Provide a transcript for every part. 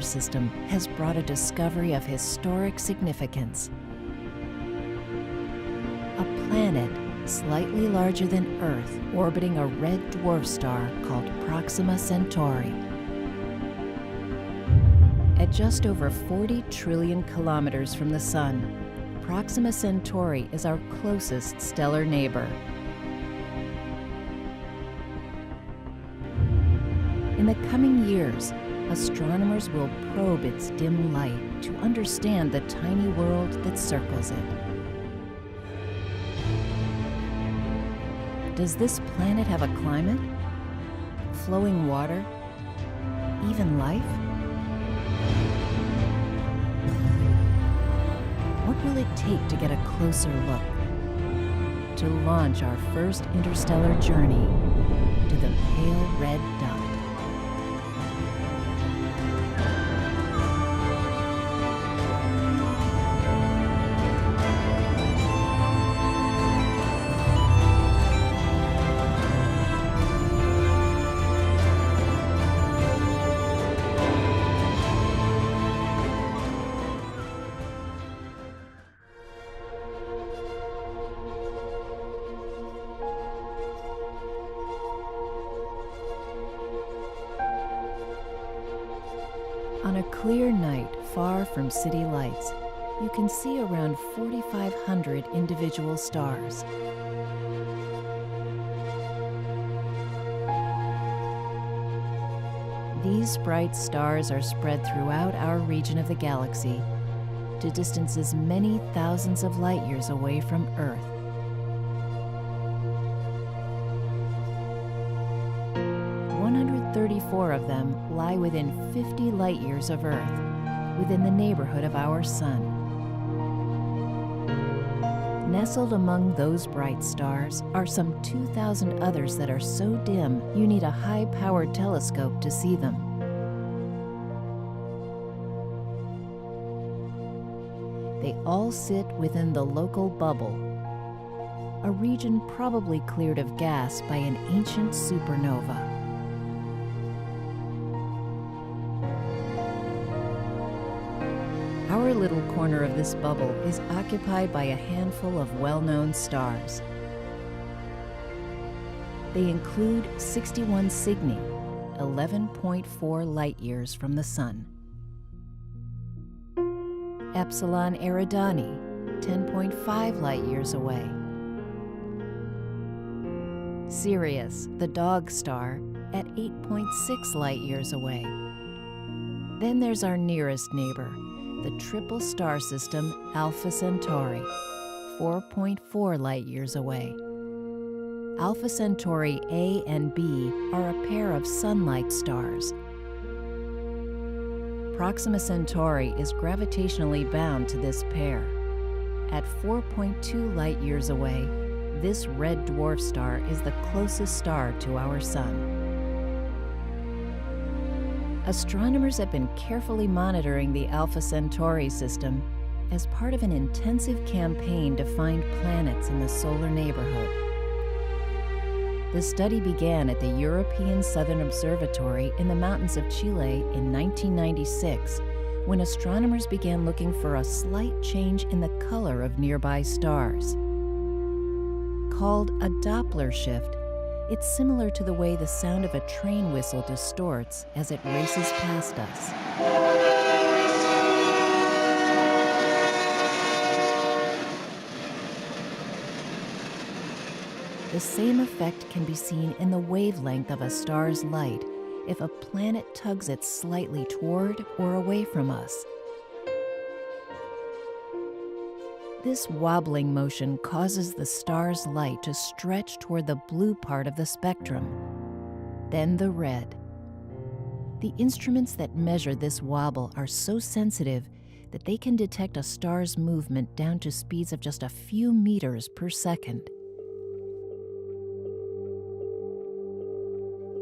system has brought a discovery of historic significance. A planet slightly larger than Earth orbiting a red dwarf star called Proxima Centauri. At just over 40 trillion kilometers from the Sun, Proxima Centauri is our closest stellar neighbor. In the coming years, astronomers will probe its dim light to understand the tiny world that circles it. Does this planet have a climate? Flowing water? Even life? What will it take to get a closer look? To launch our first interstellar journey to the pale red dot. On a clear night far from city lights, you can see around 4,500 individual stars. These bright stars are spread throughout our region of the galaxy to distances many thousands of light years away from Earth. Four of them lie within 50 light years of Earth, within the neighborhood of our Sun. Nestled among those bright stars are some 2,000 others that are so dim you need a high-powered telescope to see them. They all sit within the local bubble, a region probably cleared of gas by an ancient supernova. Our little corner of this bubble is occupied by a handful of well-known stars. They include 61 Cygni, 11.4 light-years from the Sun; Epsilon Eridani, 10.5 light-years away; Sirius, the dog star, at 8.6 light-years away. Then there's our nearest neighbor, the triple star system Alpha Centauri, 4.4 light-years away. Alpha Centauri A and B are a pair of Sun-like stars. Proxima Centauri is gravitationally bound to this pair. At 4.2 light-years away, this red dwarf star is the closest star to our Sun. Astronomers have been carefully monitoring the Alpha Centauri system as part of an intensive campaign to find planets in the solar neighborhood. The study began at the European Southern Observatory in the mountains of Chile in 1996, when astronomers began looking for a slight change in the color of nearby stars. Called a Doppler shift, it's similar to the way the sound of a train whistle distorts as it races past us. The same effect can be seen in the wavelength of a star's light if a planet tugs it slightly toward or away from us. This wobbling motion causes the star's light to stretch toward the blue part of the spectrum, then the red. The instruments that measure this wobble are so sensitive that they can detect a star's movement down to speeds of just a few meters per second.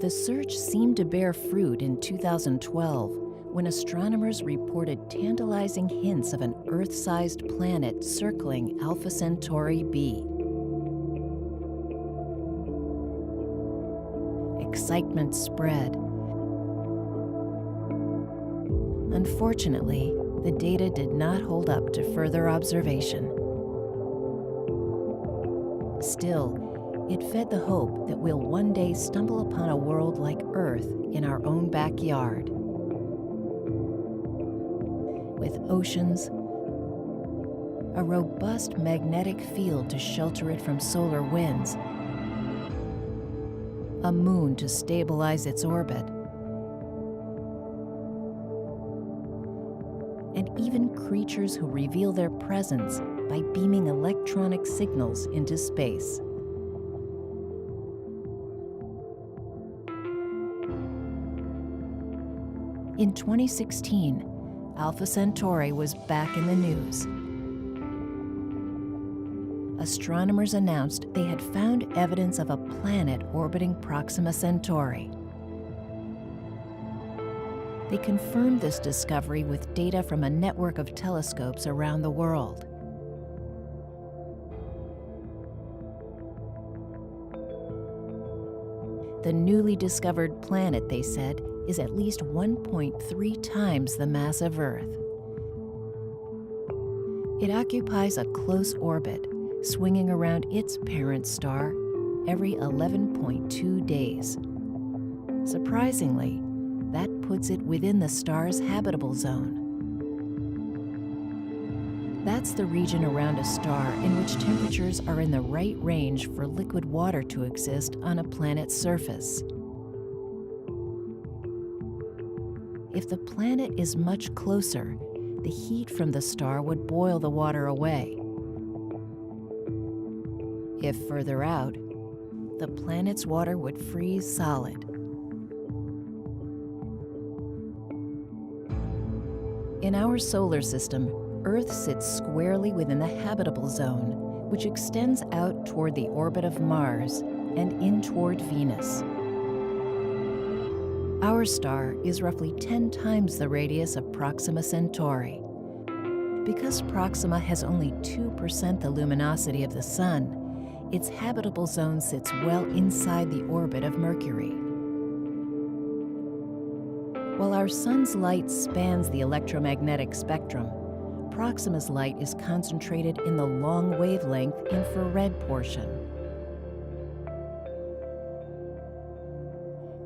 The search seemed to bear fruit in 2012, when astronomers reported tantalizing hints of an Earth-sized planet circling Alpha Centauri b. Excitement spread Unfortunately, the data did not hold up to further observation. Still, it fed the hope that we'll one day stumble upon a world like Earth in our own backyard. With oceans, a robust magnetic field to shelter it from solar winds, a moon to stabilize its orbit, and even creatures who reveal their presence by beaming electronic signals into space. In 2016, Alpha Centauri was back in the news. Astronomers announced they had found evidence of a planet orbiting Proxima Centauri. They confirmed this discovery with data from a network of telescopes around the world. The newly discovered planet, they said, is at least 1.3 times the mass of Earth. It occupies a close orbit, swinging around its parent star every 11.2 days. Surprisingly, that puts it within the star's habitable zone. That's the region around a star in which temperatures are in the right range for liquid water to exist on a planet's surface. If the planet is much closer, the heat from the star would boil the water away. If further out, the planet's water would freeze solid. In our solar system, Earth sits squarely within the habitable zone, which extends out toward the orbit of Mars and in toward Venus. Our star is roughly 10 times the radius of Proxima Centauri. Because Proxima has only 2% the luminosity of the Sun, its habitable zone sits well inside the orbit of Mercury. While our Sun's light spans the electromagnetic spectrum, Proxima's light is concentrated in the long wavelength infrared portion.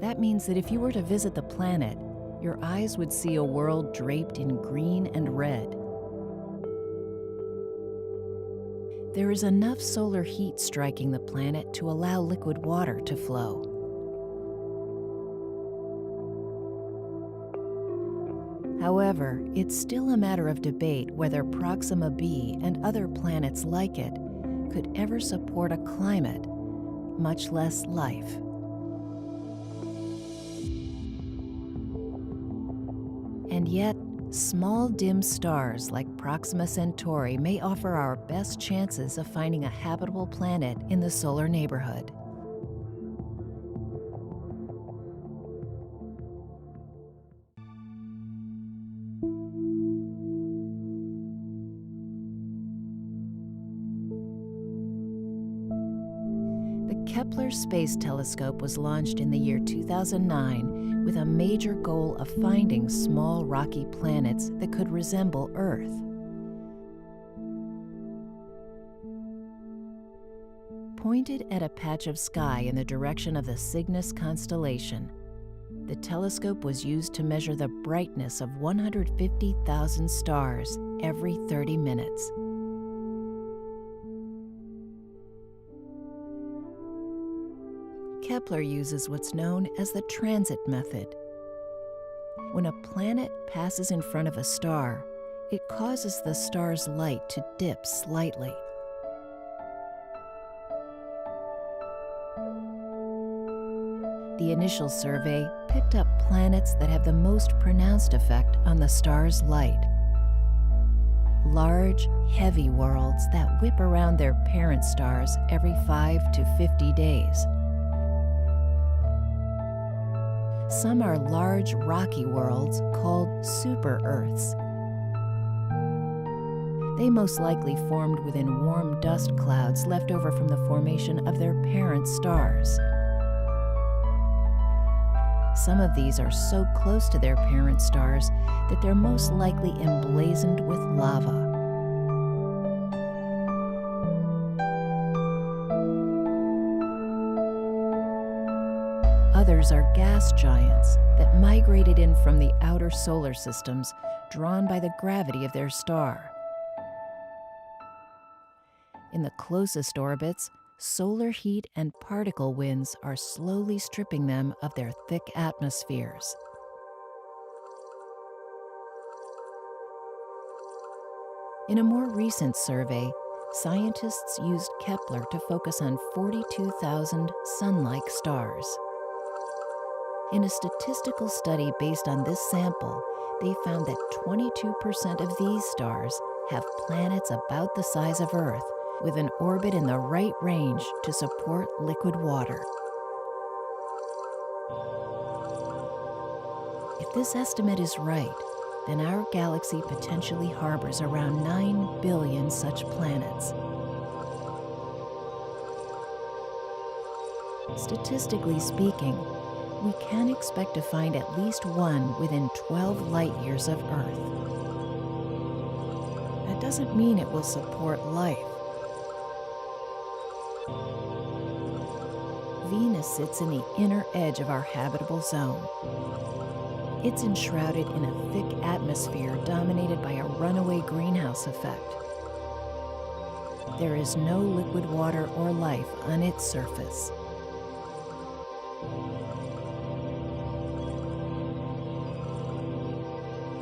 That means that if you were to visit the planet, your eyes would see a world draped in green and red. There is enough solar heat striking the planet to allow liquid water to flow. However, it's still a matter of debate whether Proxima b and other planets like it could ever support a climate, much less life. And yet, small dim stars like Proxima Centauri may offer our best chances of finding a habitable planet in the solar neighborhood. The Kepler Space Telescope was launched in the year 2009 with a major goal of finding small rocky planets that could resemble Earth. Pointed at a patch of sky in the direction of the Cygnus constellation, the telescope was used to measure the brightness of 150,000 stars every 30 minutes. Kepler uses what's known as the transit method. When a planet passes in front of a star, it causes the star's light to dip slightly. The initial survey picked up planets that have the most pronounced effect on the star's light. Large, heavy worlds that whip around their parent stars every 5 to 50 days. Some are large, rocky worlds called super-Earths. They most likely formed within warm dust clouds left over from the formation of their parent stars. Some of these are so close to their parent stars that they're most likely emblazoned with lava. Others are gas giants that migrated in from the outer solar systems, drawn by the gravity of their star. In the closest orbits, solar heat and particle winds are slowly stripping them of their thick atmospheres. In a more recent survey, scientists used Kepler to focus on 42,000 Sun-like stars. In a statistical study based on this sample, they found that 22% of these stars have planets about the size of Earth, with an orbit in the right range to support liquid water. If this estimate is right, then our galaxy potentially harbors around 9 billion such planets. Statistically speaking, we can expect to find at least one within 12 light years of Earth. That doesn't mean it will support life. Venus sits in the inner edge of our habitable zone. It's enshrouded in a thick atmosphere dominated by a runaway greenhouse effect. There is no liquid water or life on its surface.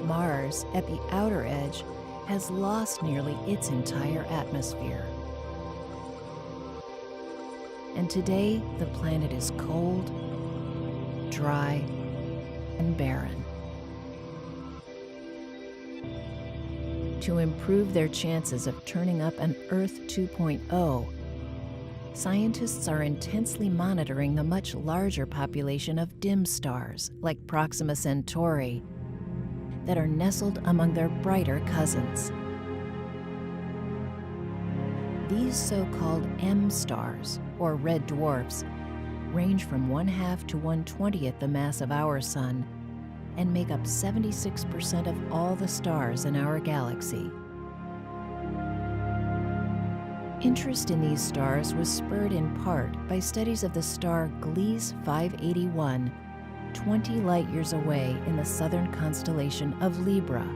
Mars, at the outer edge, has lost nearly its entire atmosphere. And today, the planet is cold, dry, and barren. To improve their chances of turning up an Earth 2.0, scientists are intensely monitoring the much larger population of dim stars, like Proxima Centauri, that are nestled among their brighter cousins. These so-called M stars, or red dwarfs, range from 1/2 to 1/20th the mass of our Sun and make up 76% of all the stars in our galaxy. Interest in these stars was spurred in part by studies of the star Gliese 581, 20 light-years away in the southern constellation of Libra.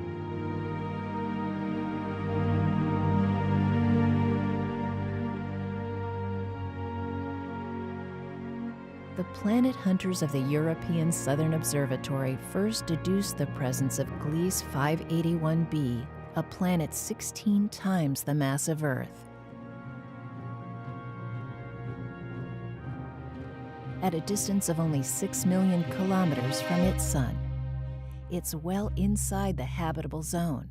The planet hunters of the European Southern Observatory first deduced the presence of Gliese 581b, a planet 16 times the mass of Earth. At a distance of only 6 million kilometers from its sun, it's well inside the habitable zone.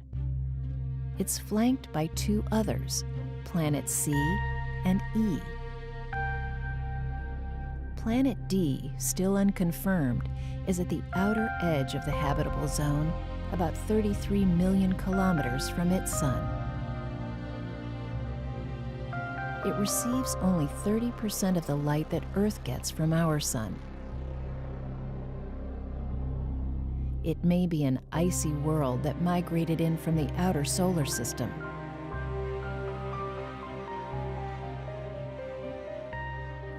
It's flanked by two others, Planet C and E. Planet D, still unconfirmed, is at the outer edge of the habitable zone, about 33 million kilometers from its sun. It receives only 30% of the light that Earth gets from our sun. It may be an icy world that migrated in from the outer solar system.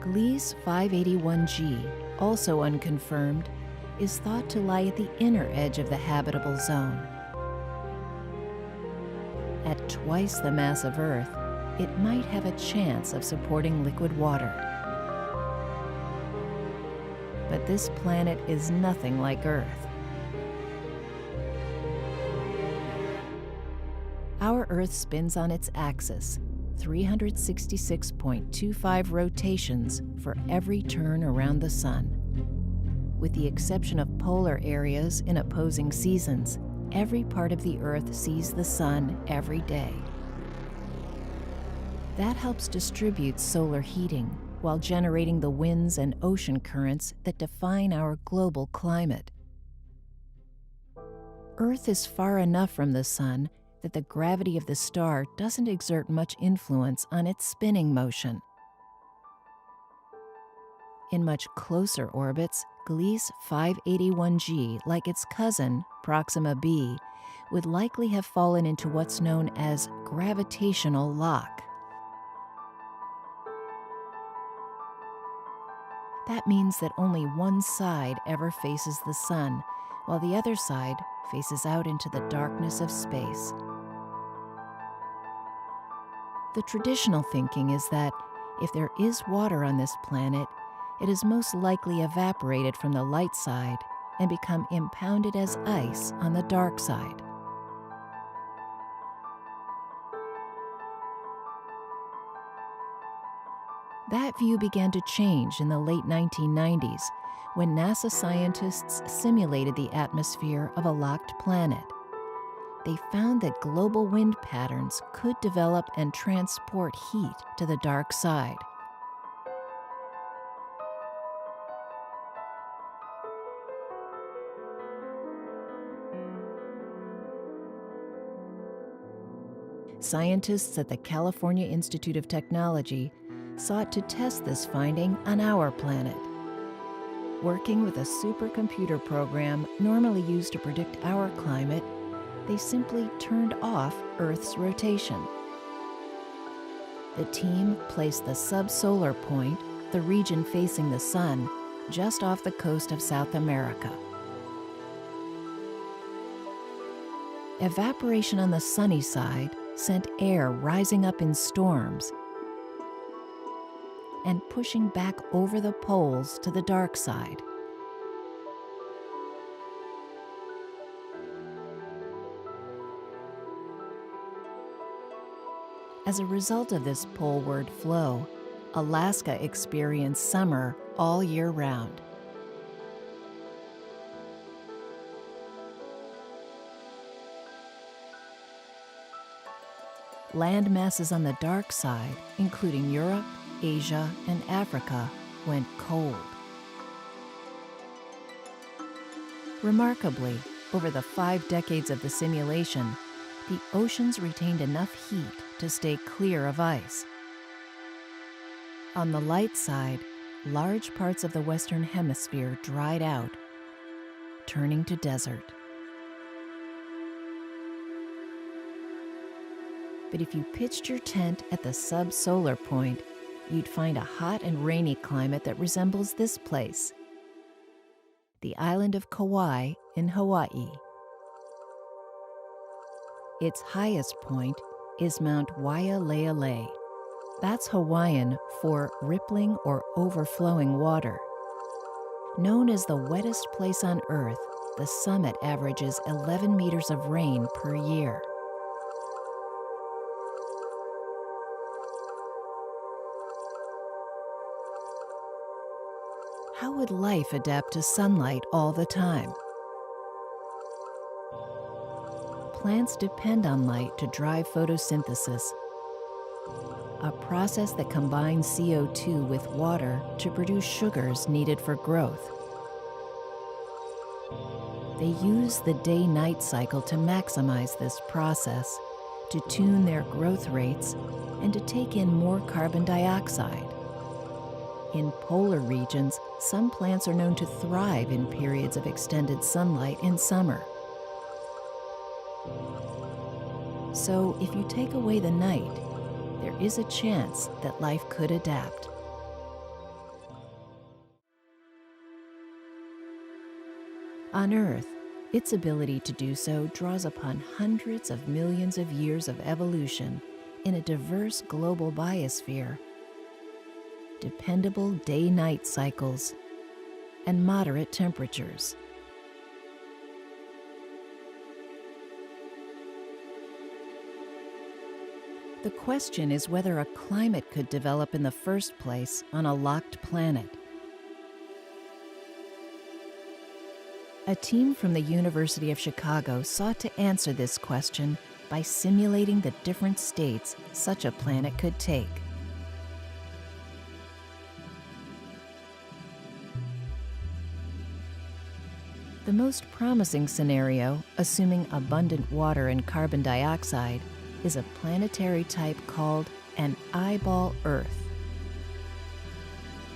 Gliese 581g, also unconfirmed, is thought to lie at the inner edge of the habitable zone. At twice the mass of Earth, it might have a chance of supporting liquid water. But this planet is nothing like Earth. Our Earth spins on its axis, 366.25 rotations for every turn around the sun. With the exception of polar areas in opposing seasons, every part of the Earth sees the sun every day. That helps distribute solar heating while generating the winds and ocean currents that define our global climate. Earth is far enough from the sun that the gravity of the star doesn't exert much influence on its spinning motion. In much closer orbits, Gliese 581g, like its cousin, Proxima b, would likely have fallen into what's known as gravitational lock. That means that only one side ever faces the sun, while the other side faces out into the darkness of space. The traditional thinking is that if there is water on this planet, it is most likely evaporated from the light side and become impounded as ice on the dark side. That view began to change in the late 1990s when NASA scientists simulated the atmosphere of a locked planet. They found that global wind patterns could develop and transport heat to the dark side. Scientists at the California Institute of Technology sought to test this finding on our planet. Working with a supercomputer program normally used to predict our climate, they simply turned off Earth's rotation. The team placed the subsolar point, the region facing the sun, just off the coast of South America. Evaporation on the sunny side sent air rising up in storms and pushing back over the poles to the dark side. As a result of this poleward flow, Alaska experienced summer all year round. Land masses on the dark side, including Europe, Asia, and Africa, went cold. Remarkably, over the 5 decades of the simulation, the oceans retained enough heat to stay clear of ice. On the light side, large parts of the Western Hemisphere dried out, turning to desert. But if you pitched your tent at the subsolar point, you'd find a hot and rainy climate that resembles this place, the island of Kauai in Hawaii. Its highest point is Mount Waialeale. That's Hawaiian for rippling or overflowing water. Known as the wettest place on Earth, the summit averages 11 meters of rain per year. How would life adapt to sunlight all the time? Plants depend on light to drive photosynthesis, a process that combines CO2 with water to produce sugars needed for growth. They use the day-night cycle to maximize this process, to tune their growth rates, and to take in more carbon dioxide. In polar regions, some plants are known to thrive in periods of extended sunlight in summer. So, if you take away the night, there is a chance that life could adapt. On Earth, its ability to do so draws upon hundreds of millions of years of evolution in a diverse global biosphere, dependable day-night cycles, and moderate temperatures. The question is whether a climate could develop in the first place on a locked planet. A team from the University of Chicago sought to answer this question by simulating the different states such a planet could take. The most promising scenario, assuming abundant water and carbon dioxide, is a planetary type called an eyeball Earth.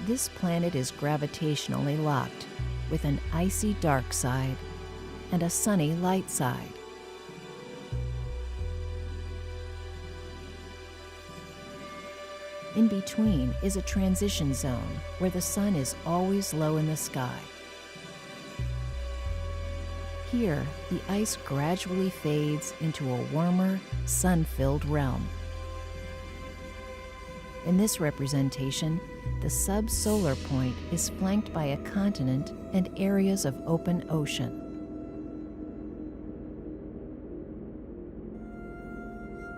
This planet is gravitationally locked, with an icy dark side and a sunny light side. In between is a transition zone where the sun is always low in the sky. Here, the ice gradually fades into a warmer, sun-filled realm. In this representation, the subsolar point is flanked by a continent and areas of open ocean.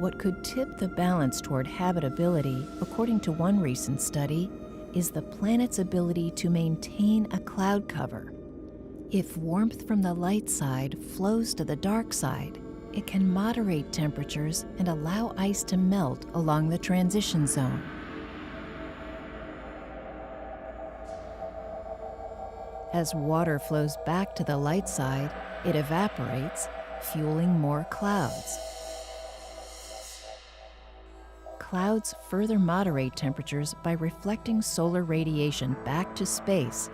What could tip the balance toward habitability, according to one recent study, is the planet's ability to maintain a cloud cover. If warmth from the light side flows to the dark side, it can moderate temperatures and allow ice to melt along the transition zone. As water flows back to the light side, it evaporates, fueling more clouds. Clouds further moderate temperatures by reflecting solar radiation back to space,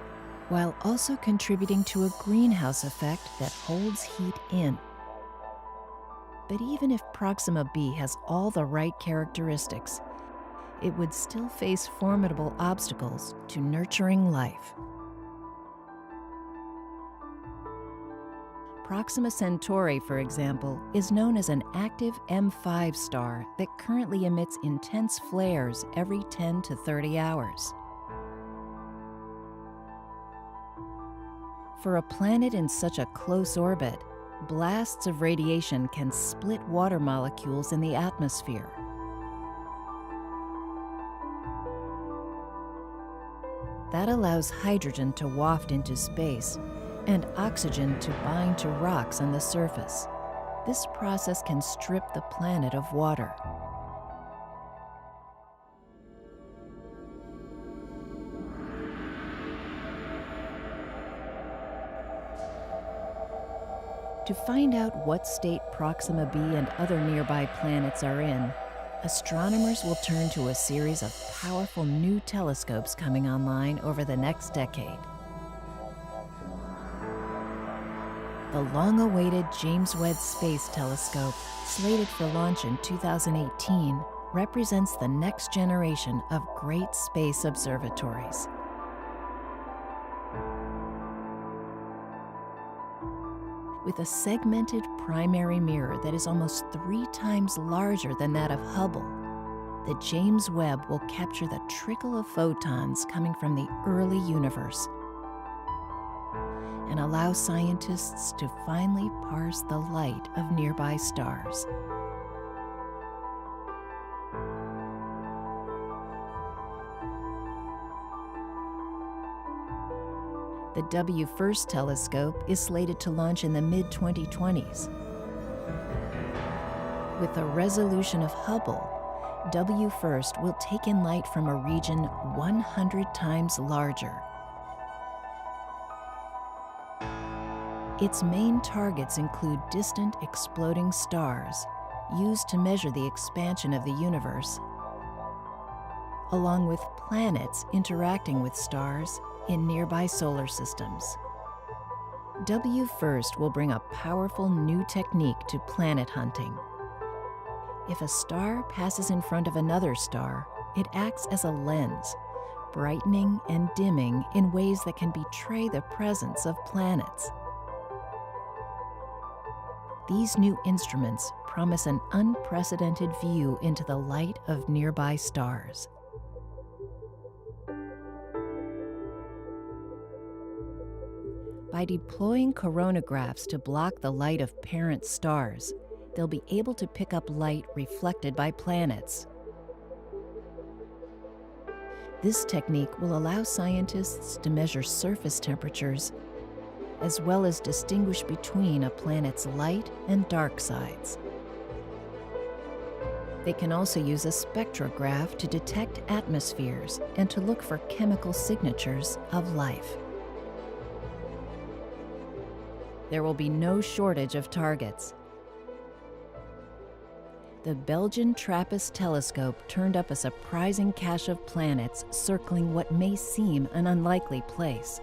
while also contributing to a greenhouse effect that holds heat in. But even if Proxima b has all the right characteristics, it would still face formidable obstacles to nurturing life. Proxima Centauri, for example, is known as an active M5 star that currently emits intense flares every 10 to 30 hours. For a planet in such a close orbit, blasts of radiation can split water molecules in the atmosphere. That allows hydrogen to waft into space and oxygen to bind to rocks on the surface. This process can strip the planet of water. To find out what state Proxima b and other nearby planets are in, astronomers will turn to a series of powerful new telescopes coming online over the next decade. The long-awaited James Webb Space Telescope, slated for launch in 2018, represents the next generation of great space observatories. With a segmented primary mirror that is almost 3 times larger than that of Hubble, the James Webb will capture the trickle of photons coming from the early universe and allow scientists to finally parse the light of nearby stars. The WFIRST telescope is slated to launch in the mid-2020s. With the resolution of Hubble, WFIRST will take in light from a region 100 times larger. Its main targets include distant exploding stars, used to measure the expansion of the universe, along with planets interacting with stars in nearby solar systems. WFIRST will bring a powerful new technique to planet hunting. If a star passes in front of another star, it acts as a lens, brightening and dimming in ways that can betray the presence of planets. These new instruments promise an unprecedented view into the light of nearby stars. By deploying coronagraphs to block the light of parent stars, they'll be able to pick up light reflected by planets. This technique will allow scientists to measure surface temperatures, as well as distinguish between a planet's light and dark sides. They can also use a spectrograph to detect atmospheres and to look for chemical signatures of life. There will be no shortage of targets. The Belgian TRAPPIST telescope turned up a surprising cache of planets circling what may seem an unlikely place.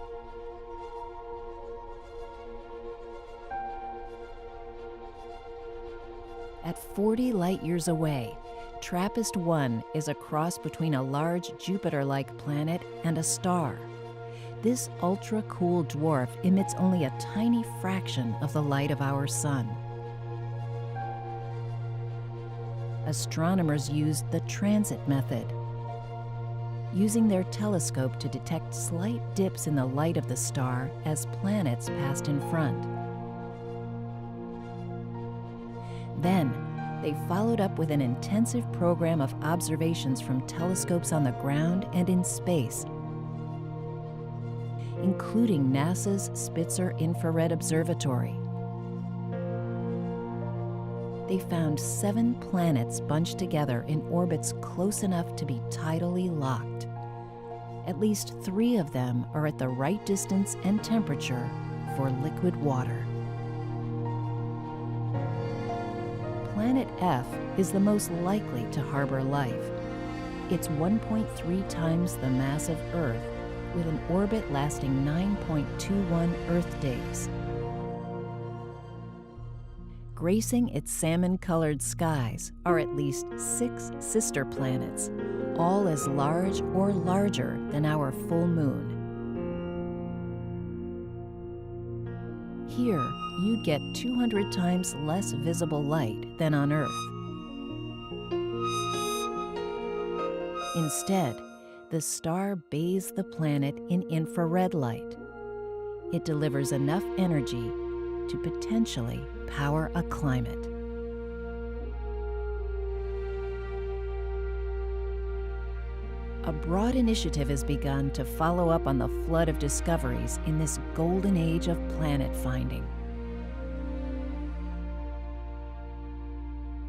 At 40 light-years away, TRAPPIST-1 is a cross between a large Jupiter-like planet and a star. This ultra-cool dwarf emits only a tiny fraction of the light of our Sun. Astronomers used the transit method, using their telescope to detect slight dips in the light of the star as planets passed in front. Then, they followed up with an intensive program of observations from telescopes on the ground and in space, including NASA's Spitzer Infrared Observatory. They found 7 planets bunched together in orbits close enough to be tidally locked. At least 3 of them are at the right distance and temperature for liquid water. Planet F is the most likely to harbor life. It's 1.3 times the mass of Earth, with an orbit lasting 9.21 Earth days. Gracing its salmon-colored skies are at least 6 sister planets, all as large or larger than our full moon. Here, you'd get 200 times less visible light than on Earth. Instead, the star bathes the planet in infrared light. It delivers enough energy to potentially power a climate. A broad initiative has begun to follow up on the flood of discoveries in this golden age of planet finding.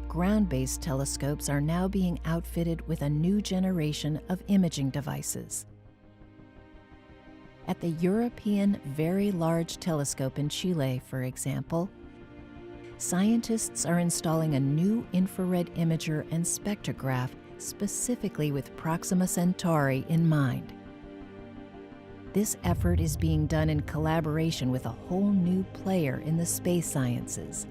Ground-based telescopes are now being outfitted with a new generation of imaging devices. At the European Very Large Telescope in Chile, for example, scientists are installing a new infrared imager and spectrograph specifically with Proxima Centauri in mind. This effort is being done in collaboration with a whole new player in the space sciences.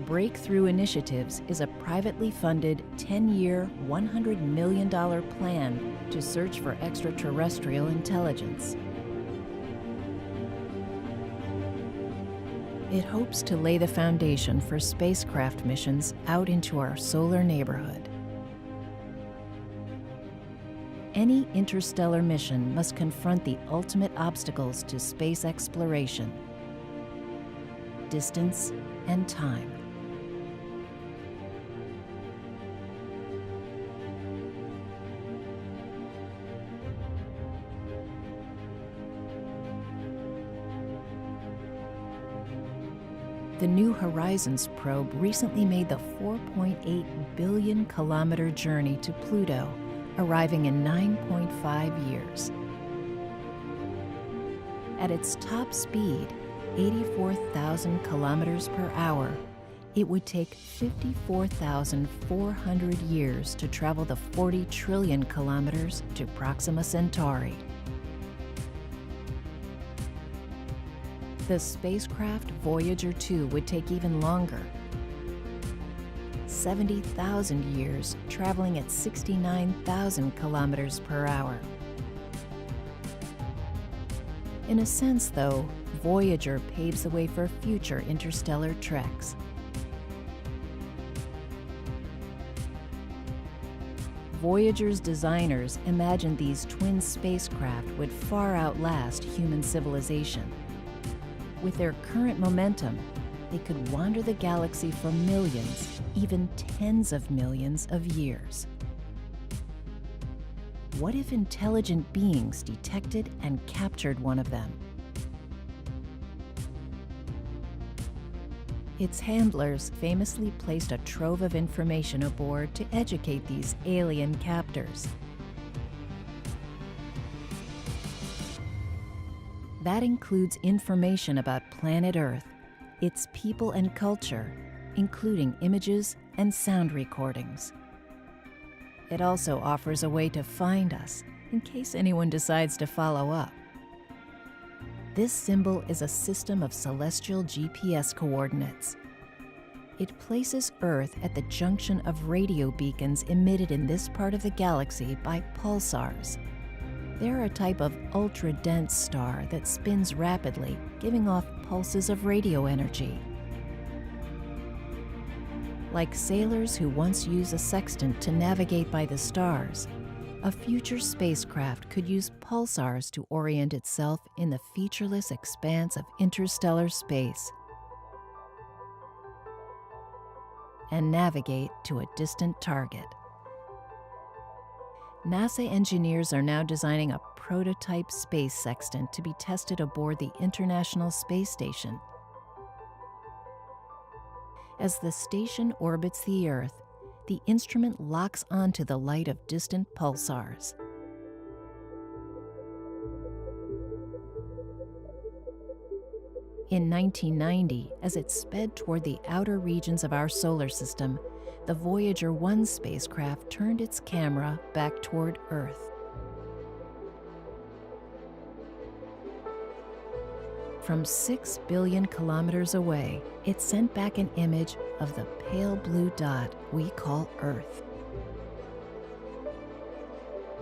Breakthrough Initiatives is a privately funded 10-year, $100 million plan to search for extraterrestrial intelligence. It hopes to lay the foundation for spacecraft missions out into our solar neighborhood. Any interstellar mission must confront the ultimate obstacles to space exploration: distance and time. The New Horizons probe recently made the 4.8 billion kilometer journey to Pluto, arriving in 9.5 years. At its top speed, 84,000 kilometers per hour, it would take 54,400 years to travel the 40 trillion kilometers to Proxima Centauri. The spacecraft Voyager 2 would take even longer, 70,000 years, traveling at 69,000 kilometers per hour. In a sense, though, Voyager paves the way for future interstellar treks. Voyager's designers imagined these twin spacecraft would far outlast human civilization. With their current momentum, they could wander the galaxy for millions, even tens of millions of years. What if intelligent beings detected and captured one of them? Its handlers famously placed a trove of information aboard to educate these alien captors. That includes information about planet Earth, its people and culture, including images and sound recordings. It also offers a way to find us in case anyone decides to follow up. This symbol is a system of celestial GPS coordinates. It places Earth at the junction of radio beacons emitted in this part of the galaxy by pulsars. They're a type of ultra-dense star that spins rapidly, giving off pulses of radio energy. Like sailors who once used a sextant to navigate by the stars, a future spacecraft could use pulsars to orient itself in the featureless expanse of interstellar space and navigate to a distant target. NASA engineers are now designing a prototype space sextant to be tested aboard the International Space Station. As the station orbits the Earth, the instrument locks onto the light of distant pulsars. In 1990, as it sped toward the outer regions of our solar system, the Voyager 1 spacecraft turned its camera back toward Earth. From 6 billion kilometers away, it sent back an image of the pale blue dot we call Earth.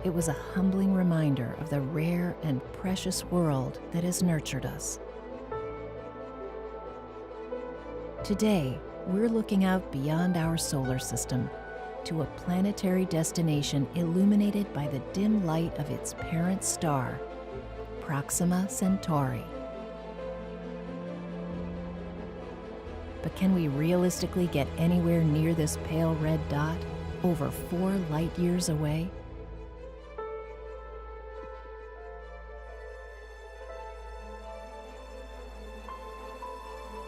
It was a humbling reminder of the rare and precious world that has nurtured us. Today, we're looking out beyond our solar system to a planetary destination illuminated by the dim light of its parent star, Proxima Centauri. But can we realistically get anywhere near this pale red dot, over 4 light years away?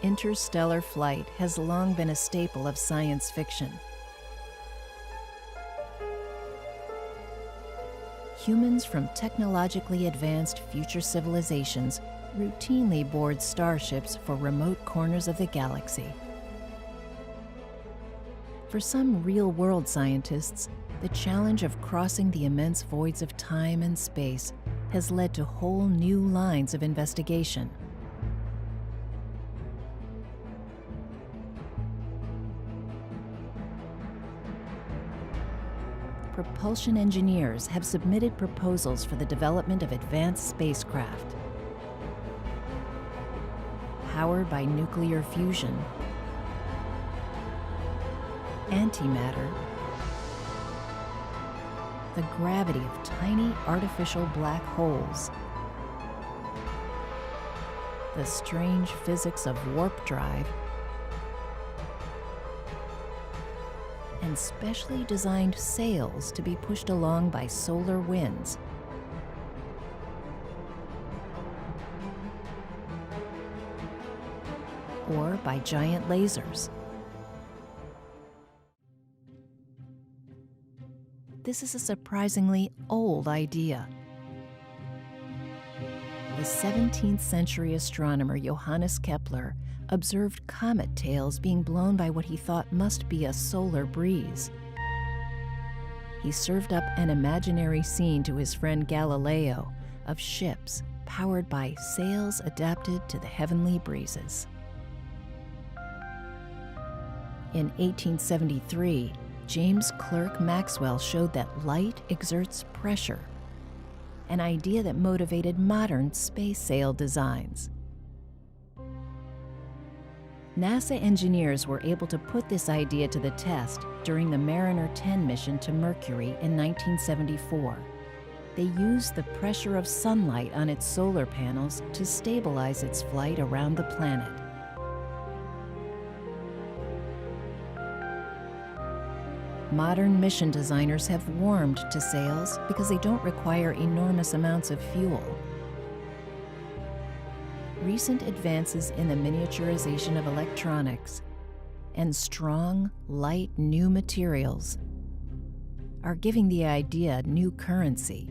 Interstellar flight has long been a staple of science fiction. Humans from technologically advanced future civilizations routinely board starships for remote corners of the galaxy. For some real-world scientists, the challenge of crossing the immense voids of time and space has led to whole new lines of investigation. Propulsion engineers have submitted proposals for the development of advanced spacecraft. Powered by nuclear fusion, antimatter, the gravity of tiny artificial black holes, the strange physics of warp drive, and specially designed sails to be pushed along by solar winds. Or by giant lasers. This is a surprisingly old idea. The 17th century astronomer Johannes Kepler observed comet tails being blown by what he thought must be a solar breeze. He served up an imaginary scene to his friend Galileo of ships powered by sails adapted to the heavenly breezes. In 1873, James Clerk Maxwell showed that light exerts pressure, an idea that motivated modern space sail designs. NASA engineers were able to put this idea to the test during the Mariner 10 mission to Mercury in 1974. They used the pressure of sunlight on its solar panels to stabilize its flight around the planet. Modern mission designers have warmed to sails because they don't require enormous amounts of fuel. Recent advances in the miniaturization of electronics and strong, light new materials are giving the idea new currency.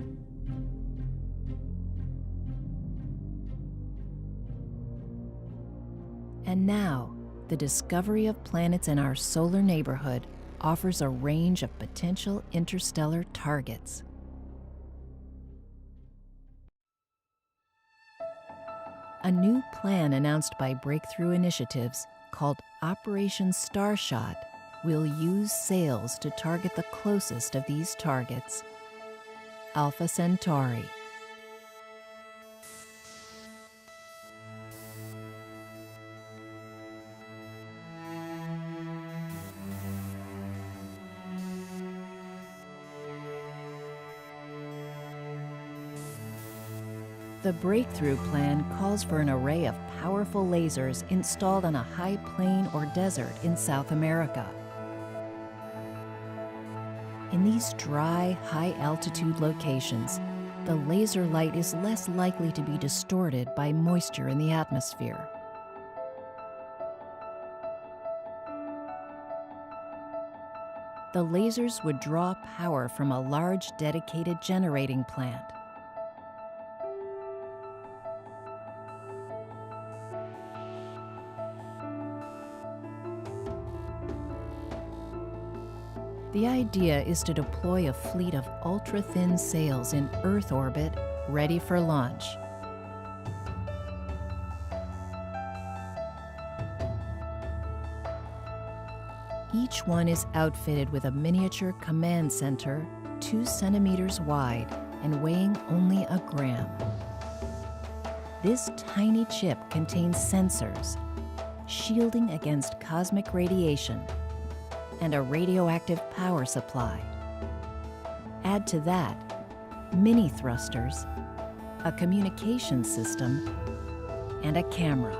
And now, the discovery of planets in our solar neighborhood offers a range of potential interstellar targets. A new plan announced by Breakthrough Initiatives, called Operation Starshot, will use sails to target the closest of these targets, Alpha Centauri. The Breakthrough Plan calls for an array of powerful lasers installed on a high plain or desert in South America. In these dry, high-altitude locations, the laser light is less likely to be distorted by moisture in the atmosphere. The lasers would draw power from a large dedicated generating plant. The idea is to deploy a fleet of ultra-thin sails in Earth orbit, ready for launch. Each one is outfitted with a miniature command center, 2 centimeters wide and weighing only a gram. This tiny chip contains sensors, shielding against cosmic radiation, and a radioactive power supply. Add to that mini thrusters, a communication system, and a camera.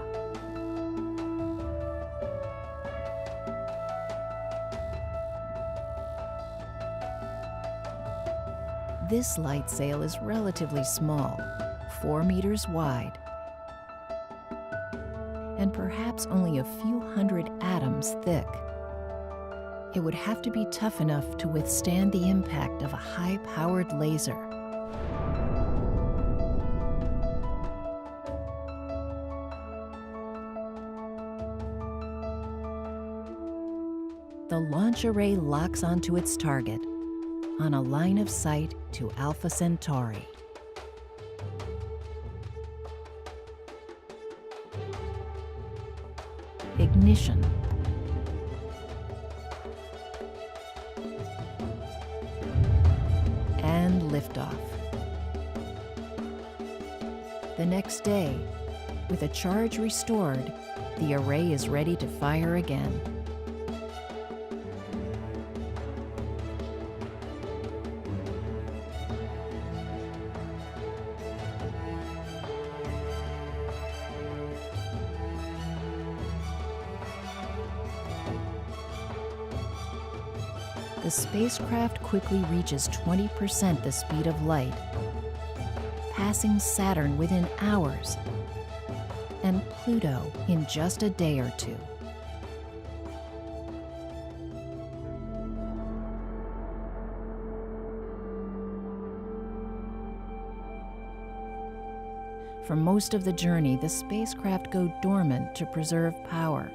This light sail is relatively small, 4 meters wide, and perhaps only a few hundred atoms thick. It would have to be tough enough to withstand the impact of a high-powered laser. The launch array locks onto its target on a line of sight to Alpha Centauri. Ignition. And liftoff. The next day, with a charge restored, the array is ready to fire again. The spacecraft quickly reaches 20% the speed of light, passing Saturn within hours, and Pluto in just a day or two. For most of the journey, the spacecraft go dormant to preserve power.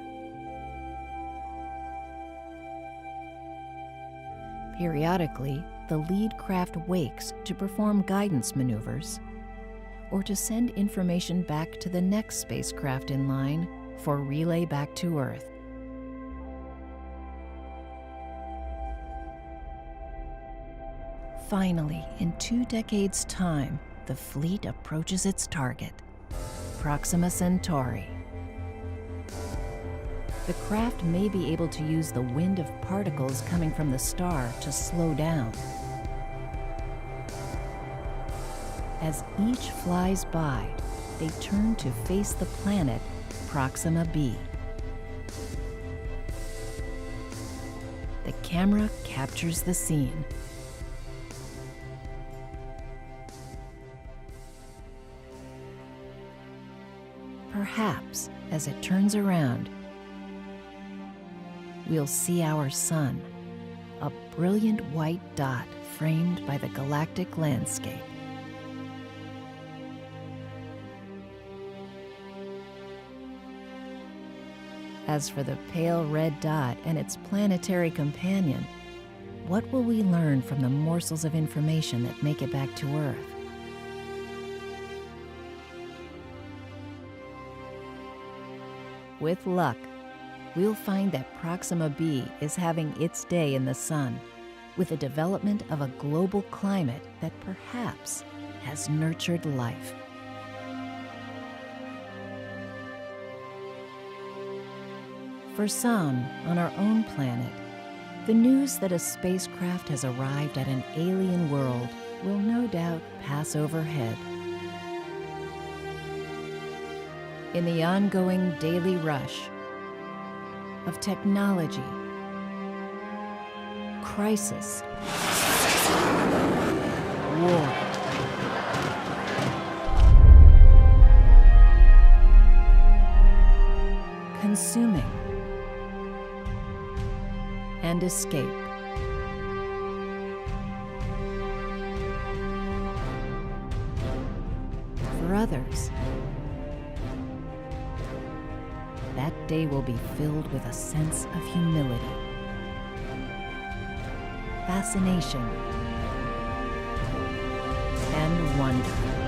Periodically, the lead craft wakes to perform guidance maneuvers or to send information back to the next spacecraft in line for relay back to Earth. Finally, in 2 decades' time, the fleet approaches its target, Proxima Centauri. The craft may be able to use the wind of particles coming from the star to slow down. As each flies by, they turn to face the planet Proxima b. The camera captures the scene. Perhaps, as it turns around, we'll see our sun, a brilliant white dot framed by the galactic landscape. As for the pale red dot and its planetary companion, what will we learn from the morsels of information that make it back to Earth? With luck, we'll find that Proxima b is having its day in the sun, with the development of a global climate that perhaps has nurtured life. For some on our own planet, the news that a spacecraft has arrived at an alien world will no doubt pass overhead. In the ongoing daily rush of technology, crisis, war, consuming, and escape. For others, that day will be filled with a sense of humility, fascination, and wonder.